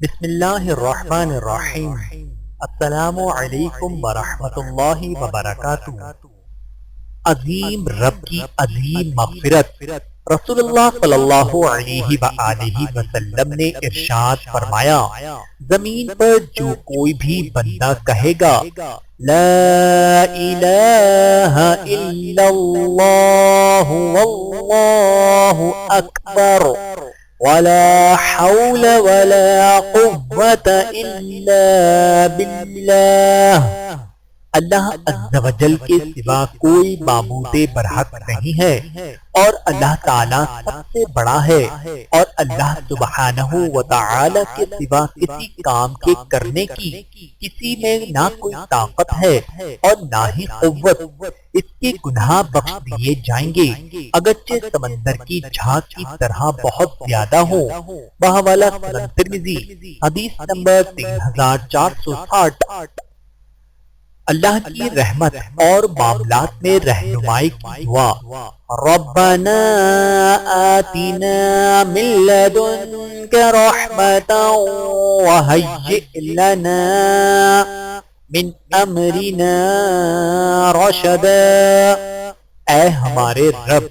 بسم اللہ الرحمن الرحیم۔ السلام علیکم ورحمۃ اللہ وبرکاتہ۔ عظیم رب کی عظیم مغفرت، رسول اللہ صلی اللہ علیہ وآلہ وسلم نے ارشاد فرمایا، زمین پر جو کوئی بھی بندہ کہے گا لا الہ الا اللہ واللہ اکبر ولا حول ولا قوة الا باللہ، اللہ عز و جل کے سوا کوئی معبود برحق نہیں ہے اور اللہ تعالیٰ سب سے بڑا ہے، اور اللہ سبحانہ و تعالی کے سوا کسی کام کے کرنے کی کسی میں نہ کوئی طاقت ہے اور نہ ہی قوت، اس کے گناہ بخش دیے جائیں گے اگرچہ سمندر کی جھاگ کی طرح بہت زیادہ ہو۔ بحوالہ سنن ترمذی، حدیث نمبر 3460۔ اللہ کی رحمت اور معاملات میں رہنمائی کی دعا، ربنا آتنا من لدنک رحمتا وہیئ لنا من امرنا رشدا، اے ہمارے رب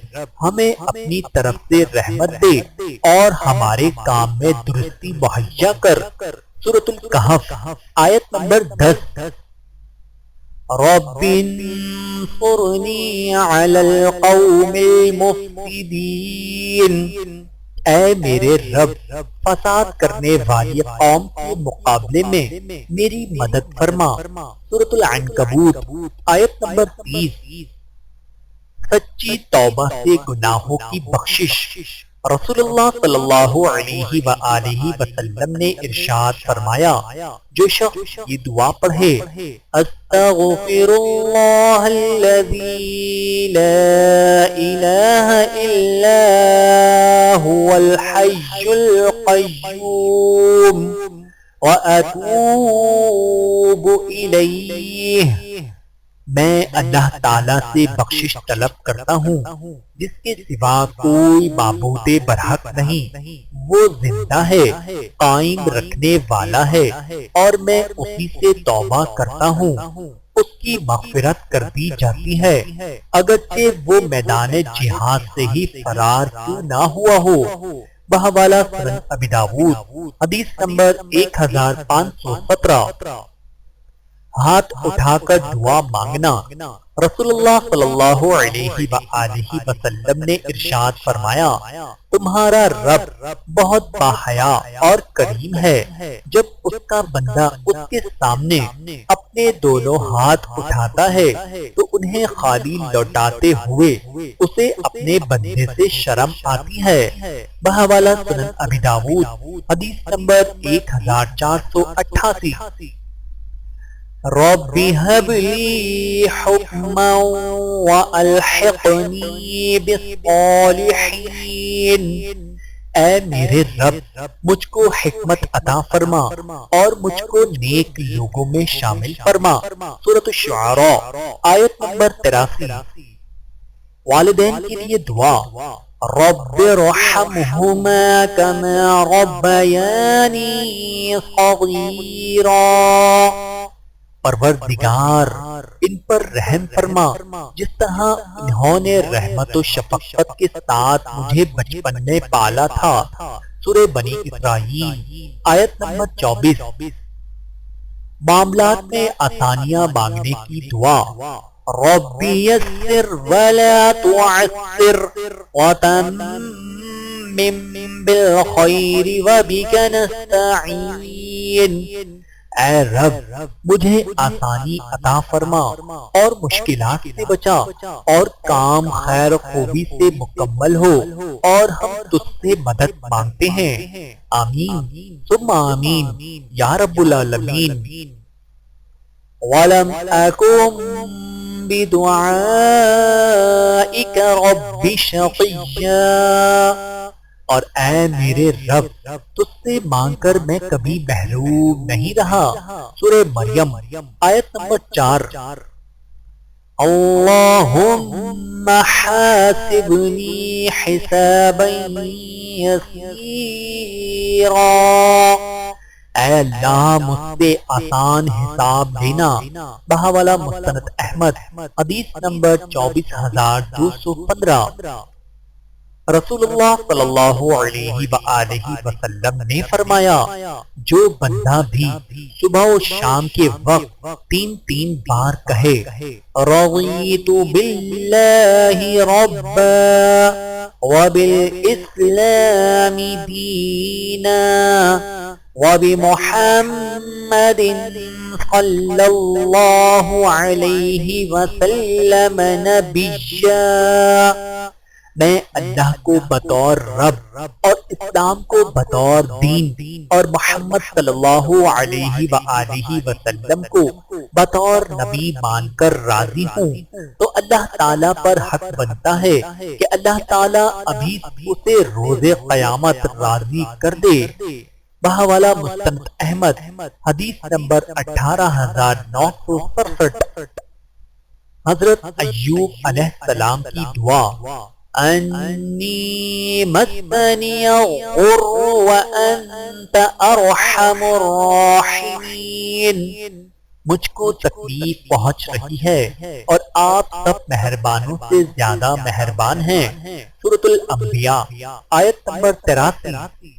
ہمیں اپنی طرف سے رحمت دے اور ہمارے کام میں درستی مہیا کر۔ سورۃ الکہف، آیت نمبر 10۔ رب انصرنی علی القوم المفسدین، اے میرے رب فساد کرنے والی قوم کے مقابلے میں میری مدد فرما۔ سورۃ العنکبوت، آیت نمبر 30۔ سچی توبہ سے گناہوں کی بخشش، رسول اللہ صلی اللہ علیہ وآلہ وسلم نے ارشاد فرمایا، جو شخص یہ دعا پڑھے، استغفر اللہ الذی لا الہ الا هو الحی القیوم واتوب الیہ، میں اللہ تعالیٰ سے بخشش طلب کرتا ہوں جس کے سوا کوئی معبود برحق نہیں، وہ زندہ ہے، قائم رکھنے والا ہے، اور میں اسی سے توبہ کرتا ہوں، اس کی مغفرت کر دی جاتی ہے اگرچہ وہ میدان جہاد سے ہی فرار کیوں نہ ہوا ہو۔ بحوالہ سنن ابی داؤد، حدیث نمبر 1517۔ ہاتھ اٹھا کر دعا مانگنا، رسول اللہ صلی اللہ علیہ وآلہ وسلم نے ارشاد فرمایا، تمہارا رب بہت باحیا اور کریم ہے، جب اس کا بندہ اس کے سامنے اپنے دونوں ہاتھ اٹھاتا ہے تو انہیں خالی لوٹاتے ہوئے اسے اپنے بندے سے شرم آتی ہے۔ بحوالہ سنن ابی داؤد، حدیث نمبر 1488۔ رب هب لي حكما والحقني بالصالحين، اے میرے رب مجھ کو حکمت عطا فرما اور مجھ کو نیک لوگوں میں شامل فرما۔ سورۃ الشعراء، آیت نمبر 83۔ والدین کے لیے دعا، رب ارحمهما كما ربياني صغيرا، پروردگار ان پر رحم فرما جس طرح انہوں نے رحمت و شفقت کے ساتھ مجھے بچپن میں پالا تھا۔ سورہ بنی اسرائیل، آیت نمبر 24۔ معاملات میں آسانیاں مانگنے کی دعا، رب یسر ولا تعسر وتمم بالخیر وبک نستعین، اے رب مجھے آسانی عطا فرما اور مشکلات سے بچا اور کام خیر خوبی سے مکمل ہو، اور ہم تجھ سے مدد مانگتے ہیں، آمین ثم آمین یا رب العالمین۔ وَلَمْ أَكُنْ بِدُعَائِكَ رَبِّ شَقِيًّا، اور اے میرے رب تجھ سے مانگ کر میں کبھی محروم نہیں رہا۔ سورہ مریم، آیت نمبر 4۔ اللہم حاسبنی حسابا یسیرا، اللہ مجھ سے آسان حساب لینا۔ بحوالہ مستند احمد حدیث نمبر 24,215۔ رسول اللہ صلی اللہ علیہ وآلہ وسلم نے فرمایا جو بندہ بھی صبح و شام کے وقت 3 بار کہے رضیت باللہ ربا وبالاسلام دینا وبمحمد صلی اللہ علیہ وسلم نبیا، میں اللہ کو بطور رب اور اسلام کو بطور دین اور محمد صلی اللہ علیہ وآلہ وسلم کو بطور نبی مان کر راضی ہوں، تو اللہ تعالیٰ پر حق بنتا ہے کہ اللہ تعالیٰ ابھی اسے روز قیامت راضی کر دے۔ بحوالہ مستند احمد حدیث نمبر 18,967۔ حضرت ایوب علیہ السلام کی دعا انی مسنی الضر وانت ارحم الراحمین، مجھ کو تکلیف پہنچ رہی ہے اور آپ سب مہربانوں سے زیادہ مہربان ہیں۔ سورۃ الانبیاء آیت نمبر 83۔